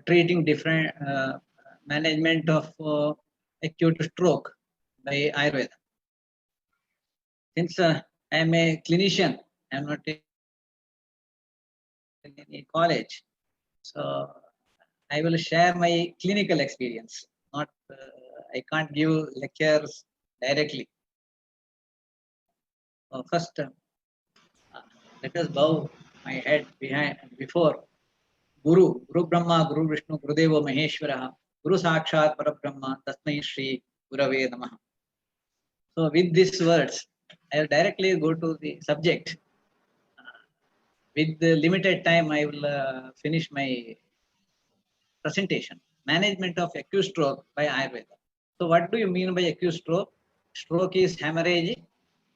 treating different management of acute stroke by Ayurveda. Since I am a clinician, I am not in any college, so I will share my clinical experience. Not, I can't give lectures directly. First, let us bow my head before Guru Brahma, Guru Vishnu, Guru Deva Maheshwara, Guru Sakshat Parabrahma, Tasmai Shri Gurave Namaha. So with these words, I will directly go to the subject. With the limited time, I will finish my presentation. Management of acute stroke by Ayurveda. So what do you mean by acute stroke? Stroke is hemorrhage,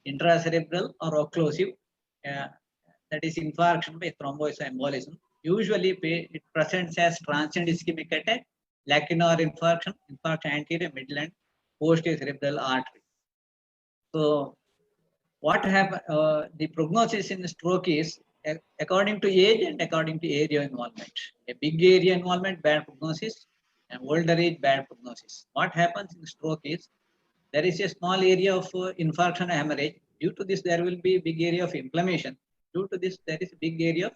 intracerebral or occlusive. That is infarction by thromboembolism. Usually it presents as transient ischemic attack, lacunar infarction, infarction anterior, middle and posterior cerebral artery. So what happens, the prognosis in stroke is according to age and according to area involvement. A big area involvement, bad prognosis, and older age, bad prognosis. What happens in stroke is there is a small area of infarction and hemorrhage. Due to this, there will be big area of inflammation. Due to this, there is a big area of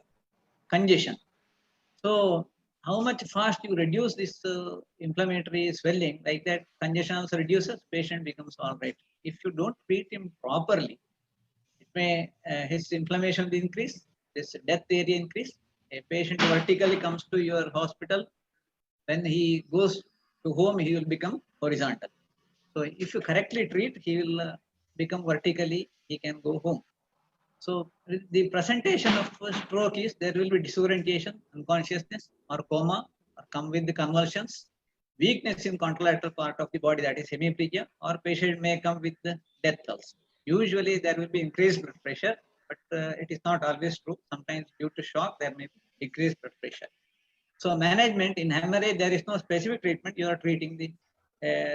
congestion. So, how much fast you reduce this inflammatory swelling, like that congestion also reduces, patient becomes all right. If you don't treat him properly, it may his inflammation will increase, this death area increase. A patient vertically comes to your hospital. When he goes to home, he will become horizontal. So if you correctly treat, he will become vertically, he can go home. So the presentation of stroke is there will be disorientation, unconsciousness or coma, or come with the convulsions, weakness in contralateral part of the body, that is hemiplegia, or patient may come with the death pulse. Usually there will be increased blood pressure, but it is not always true. Sometimes due to shock, there may be decreased blood pressure. So management in hemorrhage, there is no specific treatment. You are treating the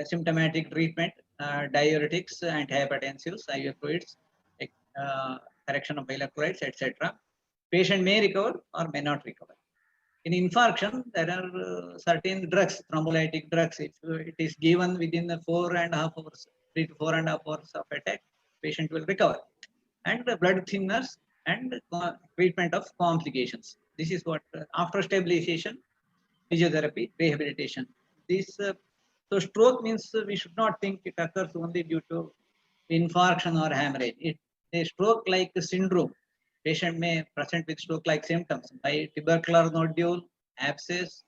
symptomatic treatment, diuretics, antihypertensives, IV fluids, correction of electrolytes, etc. Patient may recover or may not recover. In infarction, there are certain drugs, thrombolytic drugs. If it is given within the 4.5 hours, 3 to 4.5 hours of attack, patient will recover. And the blood thinners and treatment of complications. This is what after stabilization, physiotherapy, rehabilitation. This so stroke means we should not think it occurs only due to infarction or hemorrhage. A stroke-like syndrome. Patient may present with stroke-like symptoms by tubercular nodule, abscess,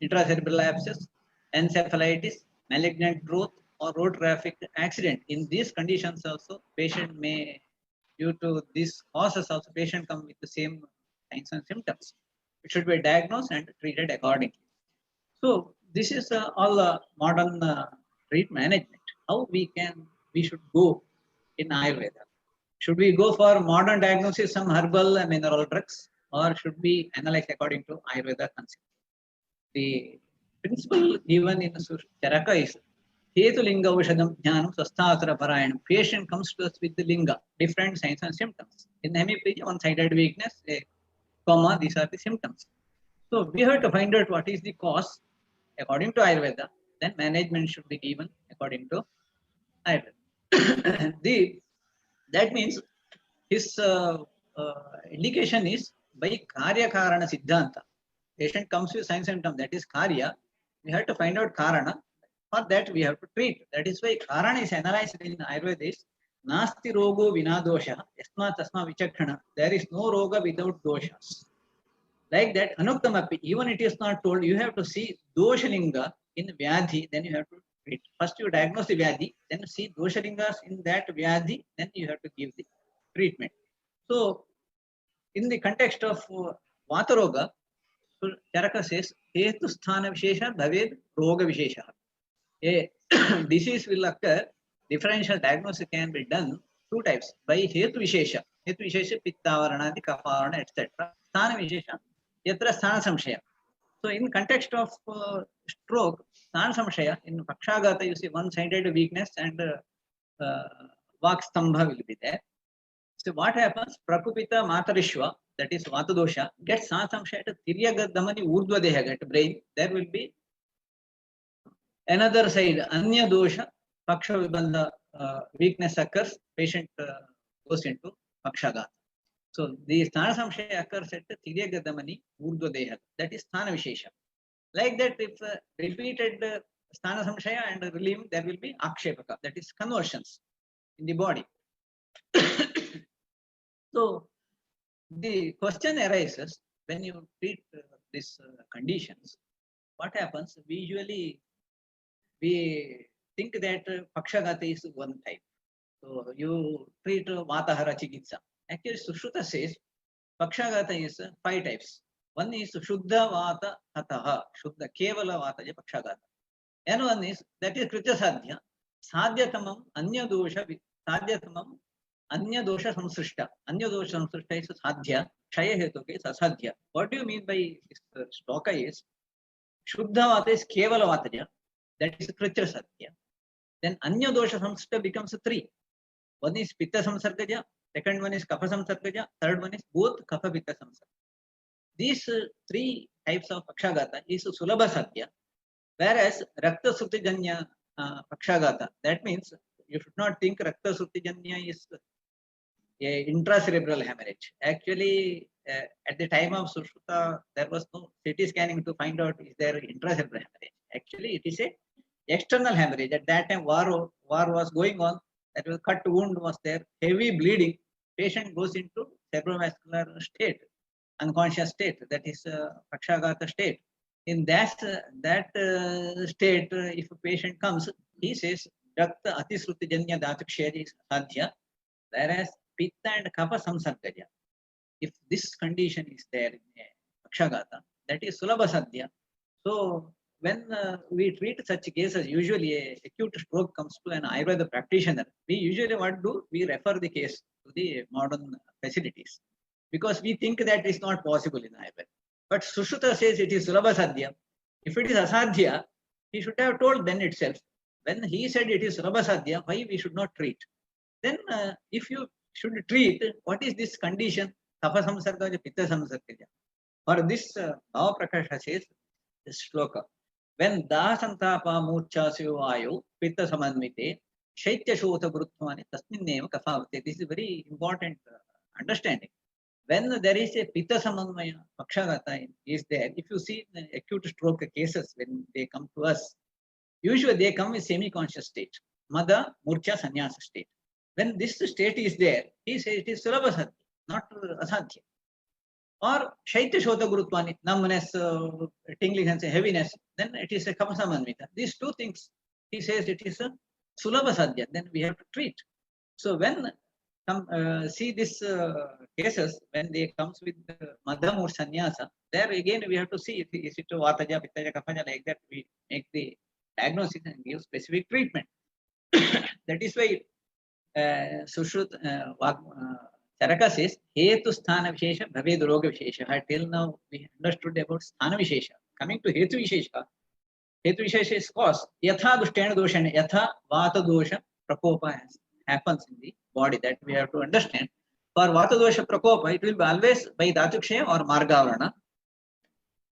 intracerebral abscess, encephalitis, malignant growth, or road traffic accident. In these conditions also, patient may, due to these causes also, patient come with the same signs and symptoms. It should be diagnosed and treated accordingly. So this is all modern treatment management. How we should go in Ayurveda. Should we go for modern diagnosis, some herbal and mineral drugs, or should we analyze according to Ayurveda concept? The principle given in Charaka is Hetu Linga Vishadam Jnanam Swasthasara Parayanam. Patient comes to us with the linga, different signs and symptoms. In hemiplegia, one-sided weakness, a coma, these are the symptoms. So we have to find out what is the cause according to Ayurveda. Then management should be given according to Ayurveda. That means his indication is by Karya Karana Siddhanta. Patient comes with signs and symptoms, that is Karya. We have to find out Karana. For that we have to treat. That is why Karana is analyzed in Ayurveda is Nasti Rogo Vina Dosha, Yasma Tasma Vichakshana. There is no Roga without doshas. Like that, Anuktamapi, even it is not told, you have to see Doshalinga in Vyadhi, then you have to treat. First you diagnose the Vyadhi, then see Doshalingas in that Vyadhi, then you have to give the treatment. So, in the context of Vataroga, so Charaka says, Hetu Sthana Vishesha Bhaved Roga Vishesha. A disease will occur, differential diagnosis can be done two types, by Hetu Vishesha. Hetu Vishesha, Pittavarana, Kapavarana, etc. Sthana Vishesha, Yatra Sthana Samshaya. So, in context of stroke, Sthana Samshaya, in Pakshagata, you see one-sided weakness and Vakstambha will be there. So what happens? Prakupita Matarishwa, that is Vata dosha, gets Sanasamshaya at Tiryaga Damani Urdhva Deha, at brain, there will be another side, Anya dosha, Paksha Vibandha, weakness occurs, patient goes into Pakshagata. So the Sthana Samshaya occurs at Tiryaga Damani Urdhva Deha, that is Sthana Vishesha. Like that, if repeated Sthana Samshaya and relieving, there will be Akshepaka, that is conversions in the body. So the question arises when you treat these conditions, what happens? We think that Pakshagata is one type. So you treat Vatahara Chikitsa. Actually, Sushruta says Pakshagata is 5 types. One is Shuddha Vata Hataha, Shuddha Kevala Vata Pakshagata. And one is, that is Kritya Sadhya, Sadhyatamam Anya Dosha, Sadhyatamam Anya Dosha Samsrishta. Anya Dosha Samsrishta is Sadhya, Shaya Hetuke is Asadhya. What do you mean by this shloka is, Shuddha Vata is Kevala Vataja, that is Kritya Sadhya. Then Anya Dosha Samsrishta becomes 3. One is Pitta Samsargaja, second one is Kapha Samsargaja, third one is both Kapha Pitta Samsargaja. These 3 types of Pakshagata is Sulabha Sadhya, whereas Rakta Sutijanya Pakshagata, that means you should not think Rakta Sutijanya is a intracerebral hemorrhage. Actually, at the time of Sushruta, there was no CT scanning to find out is there intracerebral hemorrhage. Actually, it is a external hemorrhage. At that time, war was going on. That was cut wound was there, heavy bleeding. Patient goes into cerebrovascular state, unconscious state. That is Pakshagata state. In that state, if a patient comes, he says Rakta Atisrutijanya Dhatukshaya is Sadhya, whereas Pitta and Kapha Samsargaja. If this condition is there in Pakshagata, that is Sulabha Sadhya. So when we treat such cases, usually a acute stroke comes to an Ayurveda practitioner, we usually what do? We refer the case to the modern facilities, because we think that is not possible in Ayurveda. But Sushruta says it is Sulabha Sadhya. If it is Asadhya, he should have told then itself. When he said it is Sulabha Sadhya, why we should not treat? Then if you should treat, what is this condition? Kapha Samsargaja, Pitta Samsargaja. For this, Bhava Prakasha says this shloka. When Daha Santapa Murcha Sivayu, Pitta Samanvite, Shaitya Shota Gurutvani, Tasmin name Kafavate. This is very important understanding. When there is a Pitta Samanvaya, Pakshagata is there, if you see the acute stroke cases, when they come to us, usually they come in semi-conscious state, Mada, Murcha, Sannyasa state. When this state is there, he says it is Sulabha Sadhya, not Asadhya. Or Shaitya Shota Gurutvani, numbness, tingling and heaviness, then it is a Kapha Samanvita. These 2 things, he says it is a Sulabha Sadhya, then we have to treat. So when see these cases, when they comes with Madham or Sannyasa, there again we have to see is it Vataja, Pittaja, Kaphaja, like that we make the diagnosis and give specific treatment. That is why Sushrut Charaka says, Hetu Sthana Vishesha, Bhaved Roga Vishesha. Till now we understood about Sthana Vishesha. Coming to Hetu Vishesha, Hetu Vishesha is cause. Yatha Dushtena Doshana, Yatha Vata Dosha Prakopa happens in the body, that we have to understand. For Vata Dosha Prakopa, it will be always by Dhatukshaya or Margavarana.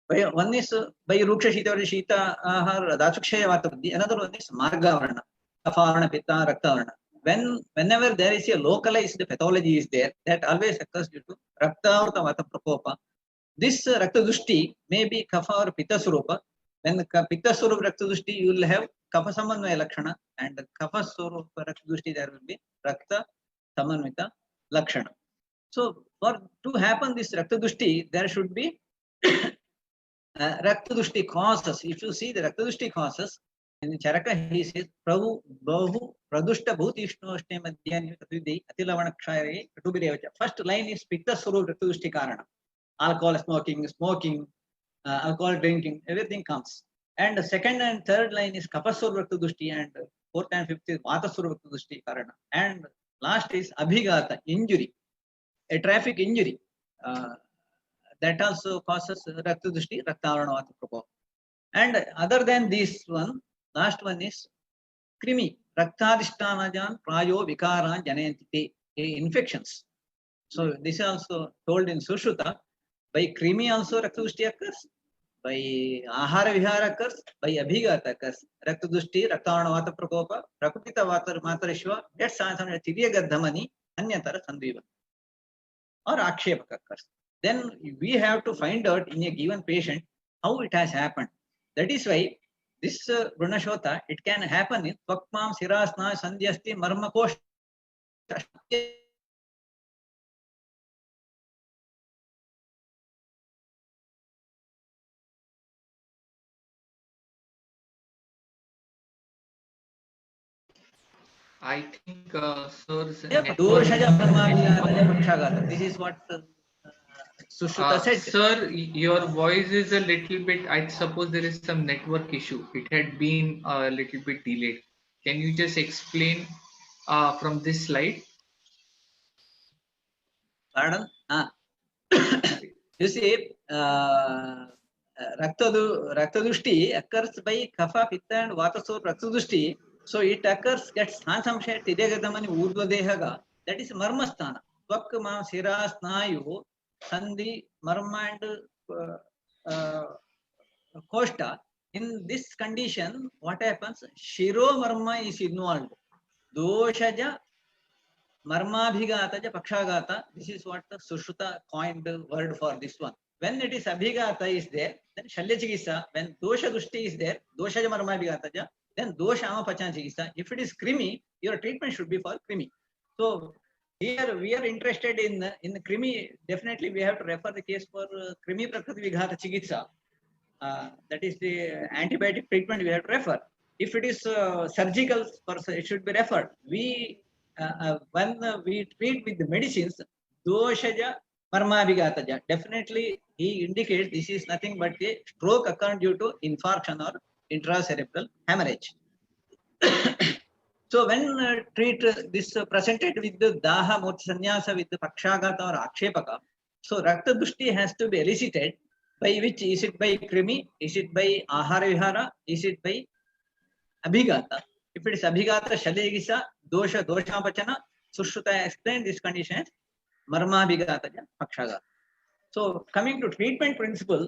One is by Ruksha Shita or Shita Dhatukshaya Vata Buddhi, another one is Margavarana, Kaphavarana, Pitta, Raktavarana. Whenever there is a localized pathology is there, that always occurs due to Rakta or Vata Prakopa. This Rakta Dushti may be Kapha or Pitta Surupa. When Pitta Surupa Rakta Dushti, you will have Kapha Samanvaya Lakshana, and Kapha Surupa Rakta Dushti, there will be Rakta Samanvita Lakshana. So for to happen this Rakta Dushti, there should be Rakta Dushti causes. If you see the Rakta Dushti causes, in Charaka he says, Prabhu Bahu Pradushta Bhutishno Ashte Madhyani Katvidhi Atilavanakshaya Katubirevacha. First line is Pitta Surupa Rakta Dushti Karana. Alcohol smoking, alcohol drinking, everything comes. And the second and third line is Kapasur Rakta Dushti, and fourth and fifth is Vatasur Rakta Dushti Karana. And last is Abhigata, injury, a traffic injury. That also causes Rakta Dushti, Raktavarana Vata Prakopa. And other than this one, last one is Krimi, Raktadishtanajan Prayo Vikara Janayantite, infections. So this is also told in Sushruta. By krimi also Raktadushti occurs. By ahara vihara occurs. By abhigata occurs. Raktadushti, Raktavarnavata Prakopa, Prakutita Vatar Matarishva, that's answer Tiryagadhamani, Anyatara Sandhiva. Or Akshepaka occurs. Then we have to find out in a given patient how it has happened. That is why this Brunashota, it can happen in Tvakmam, Sirasna, Sandhyasti, Marmakosh. I think Sir's This is what Sushruta said. Sir, your voice is a little bit, I suppose there is some network issue. It had been a little bit delayed. Can you just explain from this slide? Pardon? You see, Raktadushti occurs by Kapha, Pitta and Vata, so Raktadushti. So it occurs, gets Sansamsha, Tidyagadamani, Urdhva Dehaga. That is Marmasthana. Tvakma, Sira, Snayu, Sandhi, Marma and Koshta. In this condition, what happens? Shiro Marma is involved. Doshaja Marmabhigata ja Pakshagata. This is what the Sushruta coined the word for this one. When it is Abhigata is there, then Shalya Chikitsa. When Dosha Dushti is there, Dosha ja Marmabhigata ja, then Dosha Amapachan Chikitsa. If it is Krimi, your treatment should be for Krimi. So here we are interested in the Krimi. Definitely we have to refer the case for Krimi Prakriti Vighata Chikitsa. That is the antibiotic treatment we have to refer. If it is surgical, it should be referred. When we treat with the medicines, doshaja marmabhigataja, definitely he indicates this is nothing but a stroke occurred due to infarction or intracerebral hemorrhage. So when this presented with the daha murti sannyasa with the pakshagata or akshepaka, so rakta dushti has to be elicited. By which? Is it by krimi? Is it by ahara vihara? Is it by abhigata? If it is abhigata, shaligisa, dosha, doshapachana, Sushruta explained this condition as marma abhigata, pakshagata. So coming to treatment principle,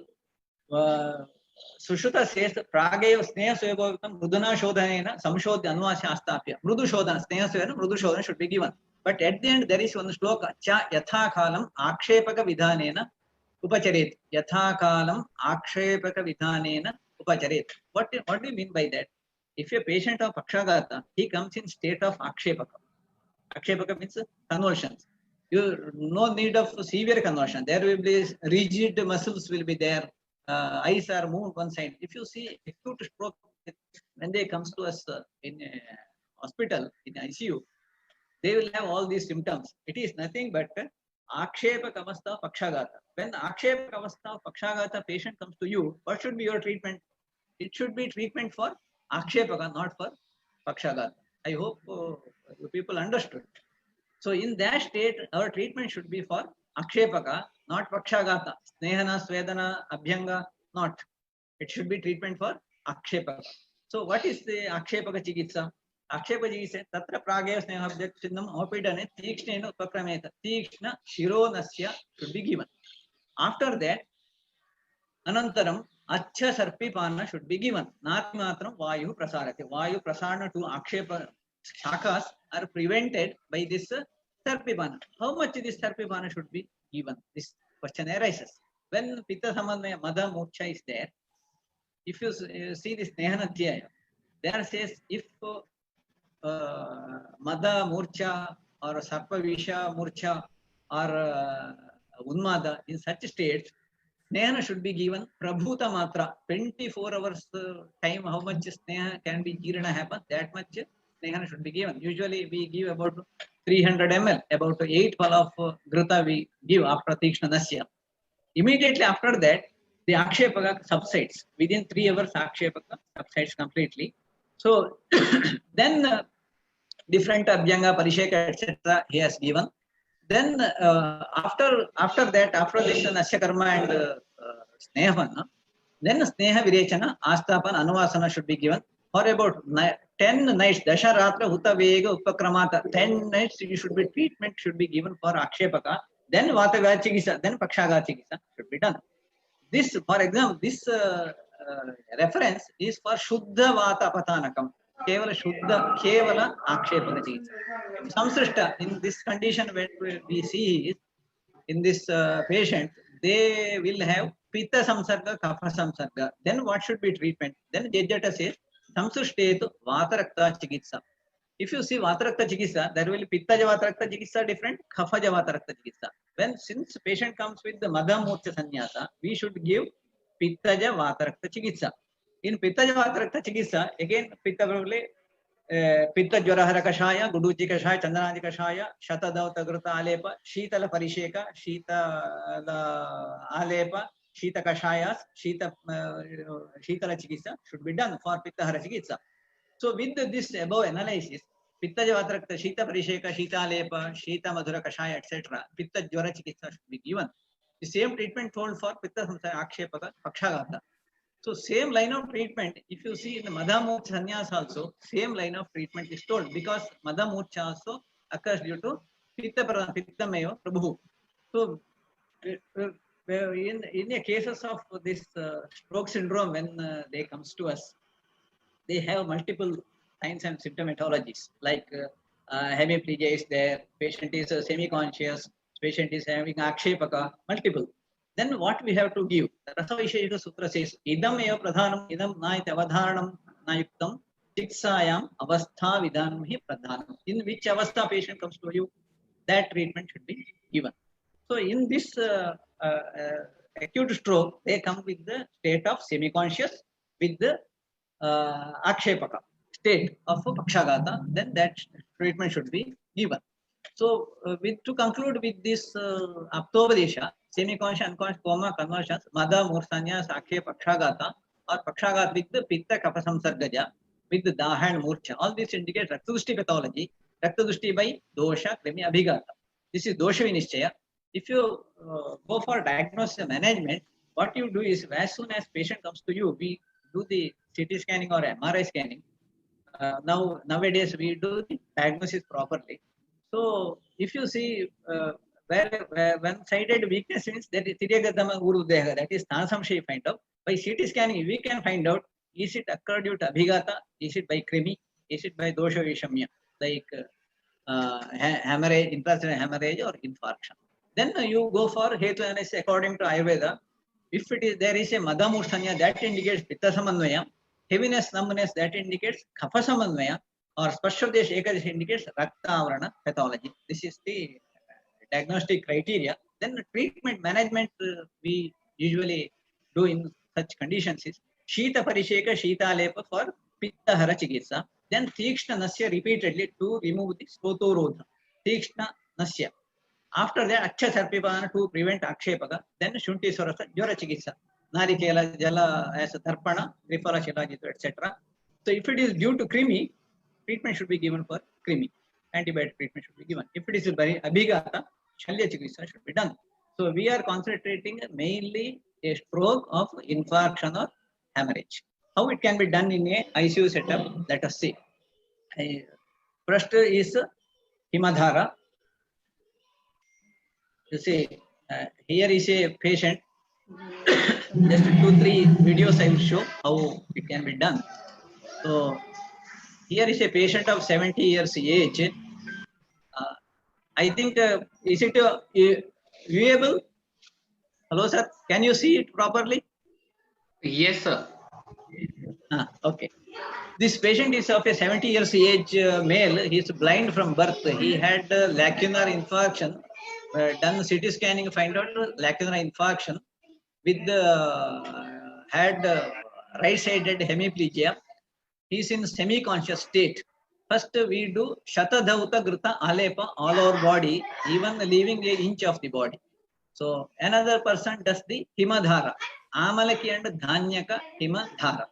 Sushruta says pragaya sneha swabhavitam mrudana shodhanena samshodhya anuvasya astapya. Mrudu shodhana, sneha swabhavana, mrudu shodhana should be given. But at the end there is one shloka, cha yatha kalam akshepaka vidhanena upacharet. Yatha kalam akshepaka vidhanena upacharet. What do you mean by that? If a patient of Pakshagata, he comes in state of Akshepaka. Akshepaka means convulsions. You no need of severe conversion. There will be rigid muscles will be there. Eyes are moved one side. If you see acute stroke, when they comes to us in a hospital, in ICU, they will have all these symptoms. It is nothing but Akshepaka avastha Pakshagata. When Akshepaka avastha Pakshagata patient comes to you, what should be your treatment? It should be treatment for Akshepaka, not for Pakshagata. I hope you people understood. So in that state, our treatment should be for Akshepaka, not Pakshagata. Snehana, Svedana, Abhyanga, not. It should be treatment for Akshepaka. So what is the Akshepaka Chikitsa? Akshepaka Chikitsa, Tatra Pragaya Sneha Abhyakshindam Opidane, Tikshna Upakrameta, Tikshna Shironasya should be given. After that, Anantaram, Acha Sarpipana should be given. Nati matram Vayu Prasarate. Vayu Prasarana to Akshepa Shakas are prevented by this Sarpipana. How much this Sarpipana should be given? This question arises. When Pitta Samadhya Mada Murcha is there, if you see this Nehanadhyaya, there says if Mada Murcha or Sarpa Visha Murcha or Unmada in such states, Sneha should be given Prabhuta Matra, 24 hours time, how much Sneha can be Jirana happen, that much Sneha should be given. Usually we give about 300 ml, about 8 pal of Grita we give after Tikshna Nasya. Immediately after that, the Akshepaka subsides. Within 3 hours, Akshepaka subsides completely. So then different Abhyanga, Parisheka, etc. he has given. Then after this Nasya Karma and Snehana, then Sneha Virechana, Astapan, Anuvasana should be given for about 10 nights. Dasharatra Huta Vega Upakramata. 10 nights you should be treatment should be given for Akshepaka. then Vatagata Chikitsa, then Pakshagata Chikitsa should be done. This, for example, this reference is for Shuddha Vata Patanakam. Kevala Shuddha, Kevala Akshepana Chikitsa. Samsrishta, in this condition, when we see is, in this patient, they will have Pitta Samsarga, Kapha Samsarga. Then what should be treatment? Then Jejjata says, Samsrishtetu Vatarakta Chikitsa. If you see Vatarakta Chikitsa, there will be Pitta Vatarakta Chikitsa different, Kapha Vatarakta Chikitsa. When since patient comes with the Madha Murcha Sannyasa, we should give Pitta Vatarakta Chikitsa. In Pitta Vatarakta Chikitsa, again Pitta probably Pitta Jwarahara Kashaya, Guduchi Kashaya, Chandanaji Kashaya, Shatadauta Gruta Alepa, Shitala Parisheka, Shita Alepa, Shita Kashayas, Shitala Chikitsa should be done for Pitta Hara Chikitsa. So with this above analysis, Pitta Jvatrakta, Shita Parisheka, Shita Alepa, Shita Madhura Kashaya, etc. Pitta Jwara Chikitsa should be given. The same treatment told for Pitta Samsara Akshepaka, Pakshagata. So same line of treatment, if you see in the Madha Murcha Sannyas also, same line of treatment is told because Madha Murcha also occurs due to Pitta Mayo Prabhu. So in the cases of this stroke syndrome, when they comes to us, they have multiple signs and symptomatologies like hemiplegia is there, patient is semi-conscious, patient is having akshepaka, multiple. Then what we have to give? The Rasa Visheshika Sutra says, Idam eva pradhanam, idam naiti avadharanam nayuktam, chiksayam avastha vidhanam hi pradhanam. In which avastha patient comes to you, that treatment should be given. So in this acute stroke, they come with the state of semi-conscious with the akshepaka state of Pakshagata, then that treatment should be given. So, to conclude with this Aptobadesha, semi-conscious, unconscious, coma, conversions, Madha, Mursanya, Sakhe, Pakshagata, or Pakshagata with the Pitta, Kapha Samsargaja, with the Daha and Murcha, all this indicate Raktadushti pathology, Raktadushti by Dosha, Krimi, Abhigata. This is Dosha Vinishchaya. If you go for diagnosis and management, what you do is, as soon as patient comes to you, we do the CT scanning or MRI scanning. Nowadays we do the diagnosis properly. So if you see where one-sided weakness means that is Tiryagadama Urudeha, that is Tanasamshay find out. By CT scanning we can find out, is it occurred due to Abhigata, is it by Krimi, is it by Dosha Vishamya, like hemorrhage, intracranial hemorrhage or infarction. Then you go for Hetu analysis according to Ayurveda. If it is there is a Madha Mursanya, that indicates Pitta Samanvaya. Heaviness, numbness, that indicates Kapha Samanvaya, or Spashyadesh Ekadash indicates Rakta Avarana pathology. This is the diagnostic criteria. Then the treatment management we usually do in such conditions is Shita Parisheka, Shita Lepa for Pitta Hara Chikitsa. Then Tikshna Nasya repeatedly to remove the Spotorodha. Tikshna Nasya. After that, Aksha Sarpipana to prevent Akshepaka. Then Shunti Sarasa, Jwara Chikitsa. Narikela, Jala as a Tarpana, Rifala Shilajitu, etc. So if it is due to Krimi, treatment should be given for Krimi. Antibiotic treatment should be given. If it is very Abhigata, Shalya Chikitsa should be done. So we are concentrating mainly a stroke of infarction or hemorrhage. How it can be done in a ICU setup, let us see. First is Himadhara. You see, here is a patient. Just 2-3 videos I will show how it can be done. So here is a patient of 70 years age. I think, is it viewable? Hello, sir. Can you see it properly? Yes, sir. Okay. This patient is of a 70 years age male. He is blind from birth. He had lacunar infarction. Done CT scanning, find out lacunar infarction with had right-sided hemiplegia. He is in semi-conscious state. First, we do Shatadauta Grita Alepa all over body, even leaving an inch of the body. So another person does the Himadhara. Amalaki and Dhanyaka Himadhara.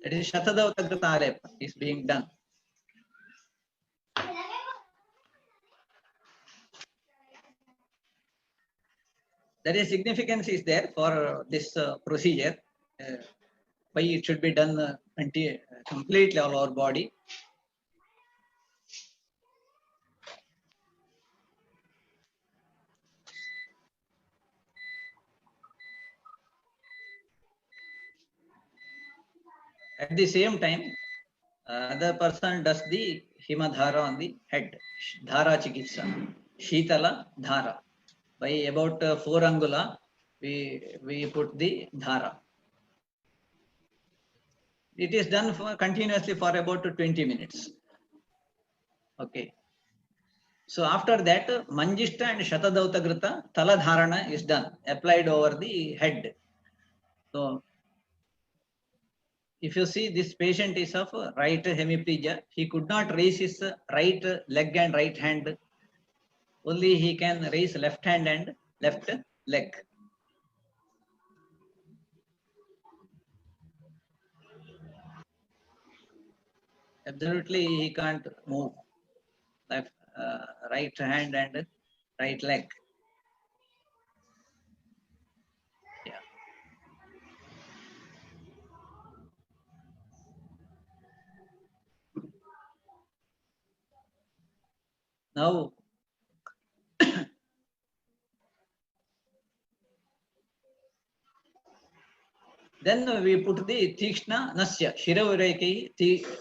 That is Shatadauta Grita Alepa is being done. there is significance is there for this procedure. Why it should be done completely all over body. At the same time, other person does the himadhara on the head, dhara chikitsa, shitala dhara. By about 4 angula, we put the dhara. It is done continuously for about 20 minutes. Okay. So after that, Manjishta and Shatadauta Tala Dharana is done, applied over the head. So if you see, this patient is of right hemiplegia. He could not raise his right leg and right hand. Only he can raise left hand and left leg. Absolutely, he can't move left, right hand and right leg. Yeah. Now, then we put the Tikshna Nasya, Shirovireki,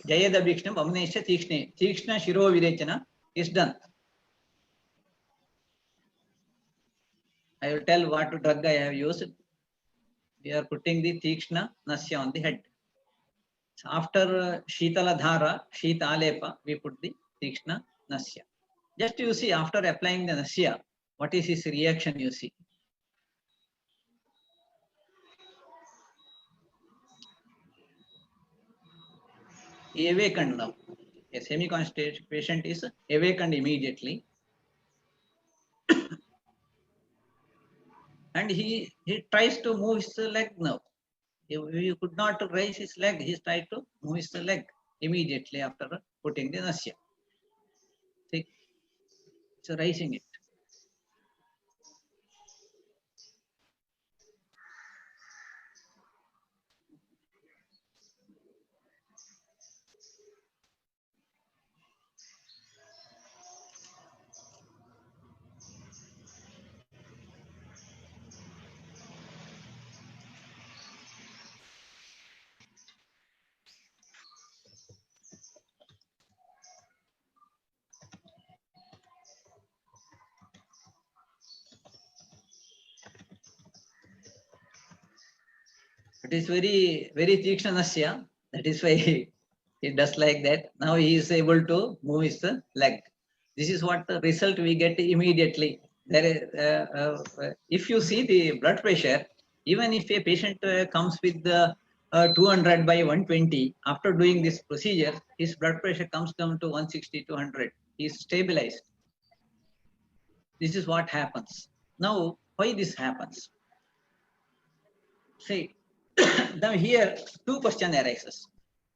Jayada Bhikshna, Vamnesha Tikshne. Tikshna Shirovirechana is done. I will tell what drug I have used. We are putting the Tikshna Nasya on the head. So after Shitala Dhara, Shita Alepa, we put the Tikshna Nasya. Just you see, after applying the Nasya, what is his reaction, you see. He awakened now. A semi-conscious patient is awakened immediately. And he tries to move his leg now. He could not raise his leg. He tried to move his leg immediately after putting the Nasya. See, so raising it. It is very, very Tikshna Nasya. That is why he does like that. Now he is able to move his leg. This is what the result we get immediately. There is, if you see the blood pressure, even if a patient comes with the 200 by 120, after doing this procedure, his blood pressure comes down to 160, 200. He is stabilized. This is what happens. Now, why this happens? See, now here two questions arises.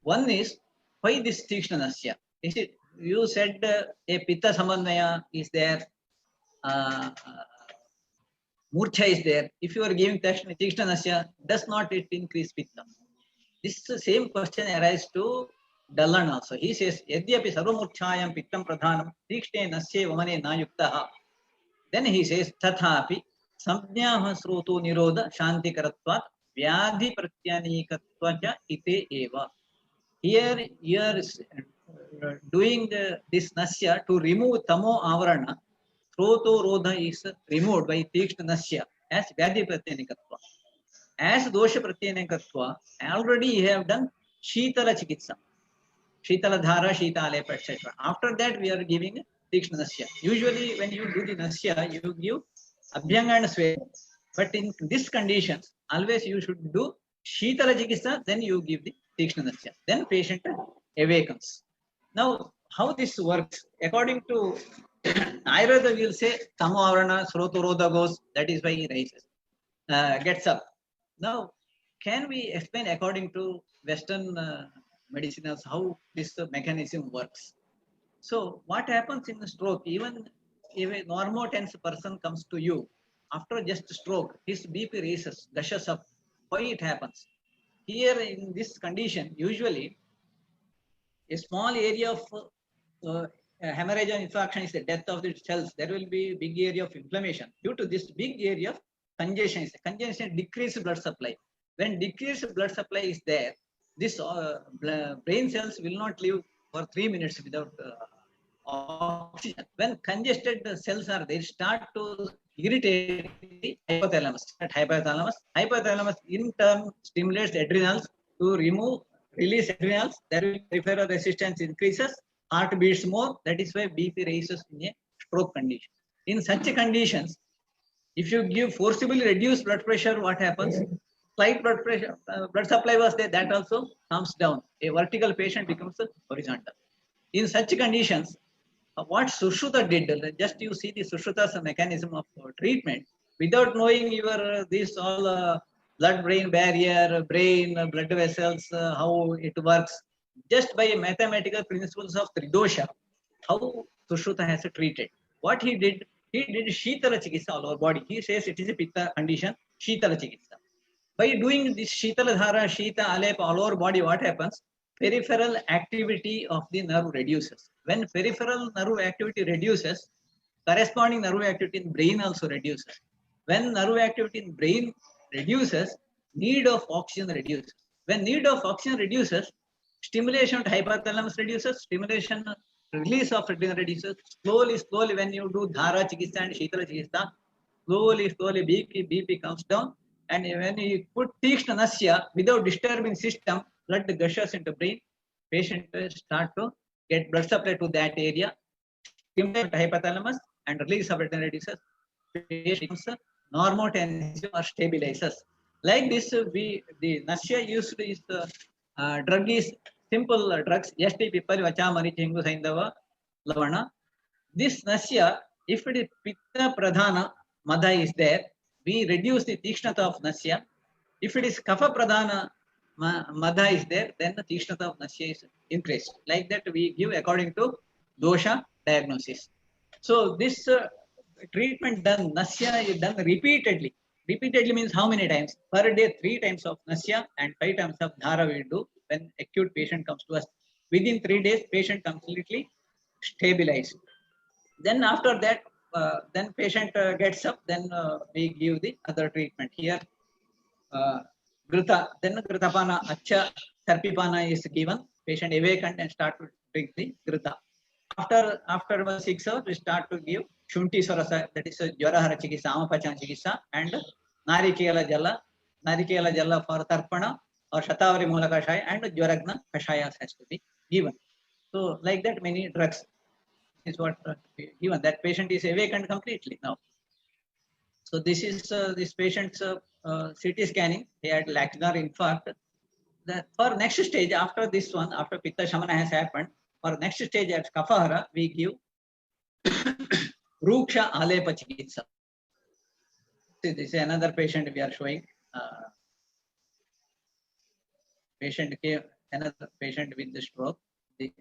One is, why this Tikshna Nasya? Is it, you said a Pitta Samannaya is there, Murcha is there. If you are giving Tikshna Nasya, does not it increase Pitta? This same question arises to Dallan also. He says, Yadyapi Sarvamurchayam Pittam Pradhanam Tikshne Nasye Vamane Nayuktaha. Then he says, Tathapi Samjnaha Sroto Nirodha Shanti Karatvat Vyadhi Pratyanikatvaja Ite Eva. Here you are doing this Nasya to remove Tamo Avarana. Sroto Rodha is removed by Tikshna Nasya as Vyadhi Pratyanikatva. As Dosha Pratyanikatva, already you have done Shitala Chikitsa. Shitala Dhara, Shita Alepa, etc. After that, we are giving Tikshna Nasya. Usually, when you do the Nasya, you give Abhyanga and Sweta. But in this conditions, always you should do Shitala Chikitsa, then you give the Tikshna Nasya. Then patient awakens. Now, how this works? According to Ayurveda, we will say Tamo Avarana, Srotorodha goes, that is why he rises, gets up. Now, can we explain according to Western medicinals how this mechanism works? So, what happens in the stroke? Even if a normotense person comes to you, after just stroke, his BP raises, gushes up. Why it happens? Here in this condition, usually a small area of hemorrhage or infarction is the death of the cells. There will be big area of inflammation. Due to this big area of congestion, congestion decreased blood supply. When decreased blood supply is there, this brain cells will not live for 3 minutes without oxygen. When congested cells are there, start to irritate the hypothalamus. Hypothalamus in turn stimulates adrenals to release adrenals. There will peripheral resistance increases, heart beats more. That is why BP raises in a stroke condition. In such conditions, if you give forcibly reduced blood pressure, what happens? Slight blood pressure, blood supply was there, that also comes down. A vertical patient becomes a horizontal. In such conditions, what Sushruta did, just you see the Sushruta's mechanism of treatment, without knowing your this all blood-brain barrier, brain, blood vessels, how it works, just by mathematical principles of Tridosha, how Sushruta has treated. What he did Shitala Chikitsa all over body. He says it is a Pitta condition, Shitala Chikitsa. By doing this Shitala Dhara, Shita, Alep all over body, what happens? Peripheral activity of the nerve reduces. When peripheral nerve activity reduces, corresponding nerve activity in brain also reduces. When nerve activity in brain reduces, need of oxygen reduces. When need of oxygen reduces, stimulation to hypothalamus reduces, stimulation release of adrenaline reduces. Slowly, when you do Dhara Chikitsa and Shitala Chikitsa, slowly, BP comes down. And when you put Tikshna Nasya without disturbing system, blood gushes into brain, patient start to get blood supply to that area, stimulate hypothalamus and release of adrenaline reduces. Patient becomes normotensing or stabilizes. Like this, the Nasya used is drug is simple drugs, Yashti, Pipal, Vachamari, Chengu, Saindava, Lavana. This Nasya, if it is Pitta Pradhana, Madha is there, we reduce the Tikshnata of Nasya. If it is Kapha Pradhana, Madha is there, then the Tikshnata of Nasya is increased. Like that, we give according to dosha diagnosis. So this treatment done, Nasya is done repeatedly. Repeatedly means how many times? Per day, 3 times of Nasya and 5 times of Dhara we do when acute patient comes to us. Within 3 days, patient completely stabilized. Then after that, then patient gets up, then we give the other treatment. Here, Grita, then Gritapana, Acha, Sarpipana is given. Patient awakened and start to drink the Grita. After 6 hours, we start to give Shunti Sarasa, that is Jwarahara Chikisa, Amapachan Chikisa, and Narikela Jala for Tarpana or Shatavari Mulaka Kashaya, and Jwaragna Kashayas has to be given. So, like that, many drugs is what given. That patient is awakened completely now. So, this is this patient's CT scanning. He had lacunar infarct. For next stage, after this one, after Pitta Shamana has happened, for next stage at Kafahara, we give Ruksha Alepa Chikitsa. This is another patient we are showing. Patient came, another patient with the stroke. The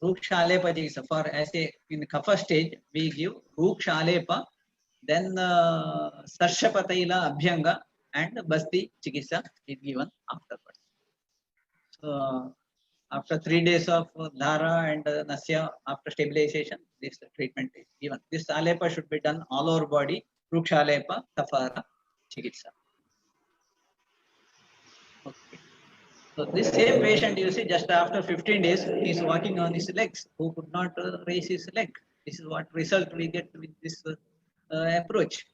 Ruksha Alepa Chikitsa, for as a in Kapha stage, we give Ruksha Alepa, then Sarshapataila Abhyanga and Basti Chikitsa is given afterwards. So, after 3 days of Dhara and Nasya, after stabilization, this treatment is given. This Alepa should be done all over body, Ruksha Alepa, Kafara, Chikitsa. Okay. So this same patient, you see, just after 15 days, he is walking on his legs, who could not raise his leg. This is what result we get with this approach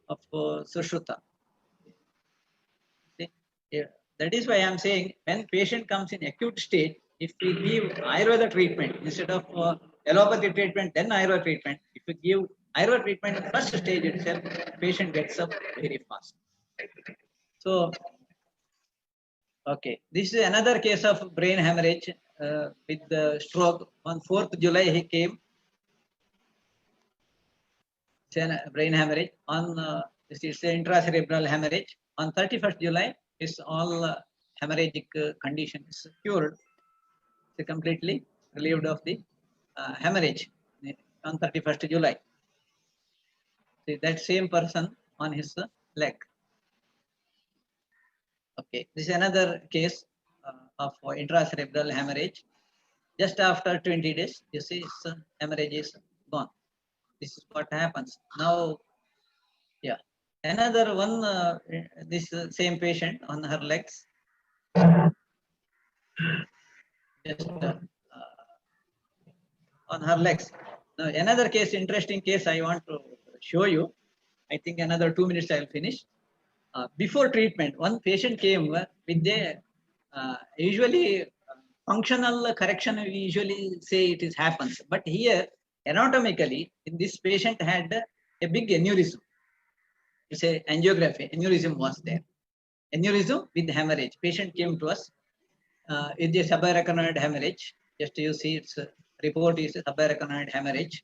of Sushruta. Yeah. That is why I am saying when patient comes in acute state, if we give Ayurveda treatment instead of allopathy treatment, then Ayurveda treatment, if we give Ayurveda treatment in first stage itself, patient gets up very fast. So, okay, this is another case of brain hemorrhage with the stroke. On 4th July, he came. Brain hemorrhage. On this is intracerebral hemorrhage. On 31st July, is all hemorrhagic condition is cured. It's completely relieved of the hemorrhage on 31st July. See, that same person on his leg. Okay, this is another case of intracerebral hemorrhage. Just after 20 days, you see his hemorrhage is gone. This is what happens. Now, yeah, another one, this same patient on her legs. Just on her legs. Now, another case, interesting case I want to show you. I think another 2 minutes I'll finish. Before treatment, one patient came with a usually functional correction. We usually say it is happens, but here anatomically, in this patient had a big aneurysm. It's a angiography. Aneurysm was there. Aneurysm with hemorrhage. Patient came to us with a subarachnoid hemorrhage. Just you see its report is subarachnoid hemorrhage.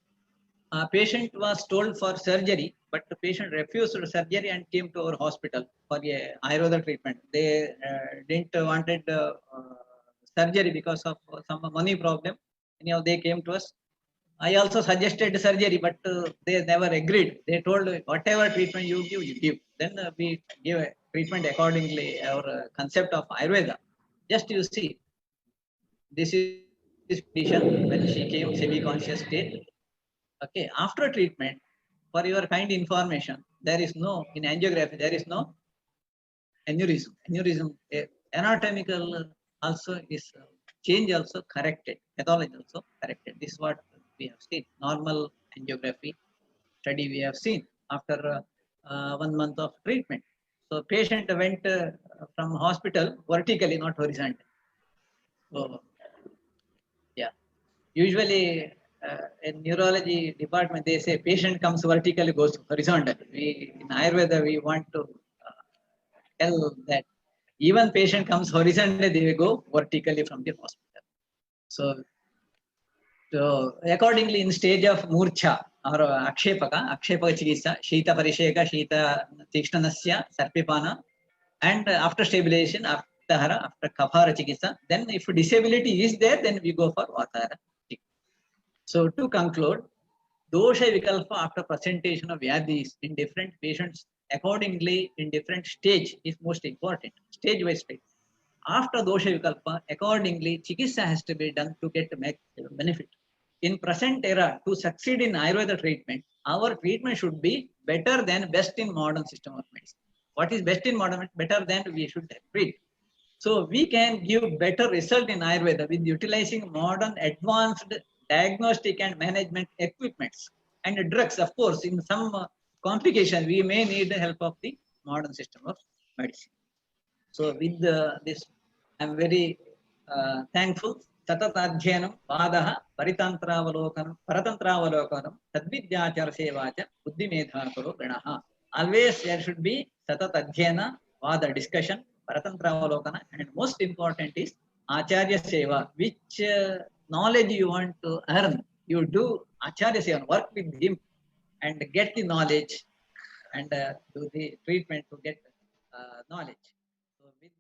Patient was told for surgery, but the patient refused surgery and came to our hospital for a Ayurveda treatment. They didn't wanted surgery because of some money problem. Anyhow, they came to us. I also suggested surgery, but they never agreed. They told whatever treatment you give, you give. Then we give a treatment accordingly. Our concept of Ayurveda. Just you see, this is this patient when she came semi-conscious state. Okay, after treatment, for your kind information, there is no, in angiography, there is no aneurysm. Aneurysm, anatomical also is change also corrected, pathology also corrected. This is what we have seen. Normal angiography study we have seen after 1 month of treatment. So patient went from hospital vertically, not horizontally. So yeah, usually in neurology department they say patient comes vertically, goes horizontally. We in Ayurveda we want to tell that even patient comes horizontally, they will go vertically from the hospital. So accordingly in stage of murcha or akshepaka chikitsa, shita parisheka, shita tikshanasya, sarpipana, and after stabilization, after kaphara chikitsa, then if disability is there, then we go for vatara. So to conclude, dosha vikalpa after presentation of vyadhis in different patients accordingly in different stage is most important, stage wise stage. After dosha vikalpa, accordingly chikitsa has to be done to get benefit. In present era, to succeed in Ayurveda treatment, our treatment should be better than best in modern system of medicine. What is best in modern? Better than we should treat. So we can give better result in Ayurveda with utilizing modern advanced diagnostic and management equipments and drugs. Of course, in some complication, we may need the help of the modern system of medicine. So with this, I'm very thankful. Tatatadhyanam, Vadaha, Paritantravalokanam, Paratantravalokanam, Tadvidyachara Sevacha, Buddhimedhakaro Granaha. Always there should be Tatatadhyana, Vada discussion, Paratantravalokanam, and most important is Acharya Seva. Which knowledge you want to earn, you do Acharya Seva, work with him and get the knowledge and do the treatment to get knowledge. So with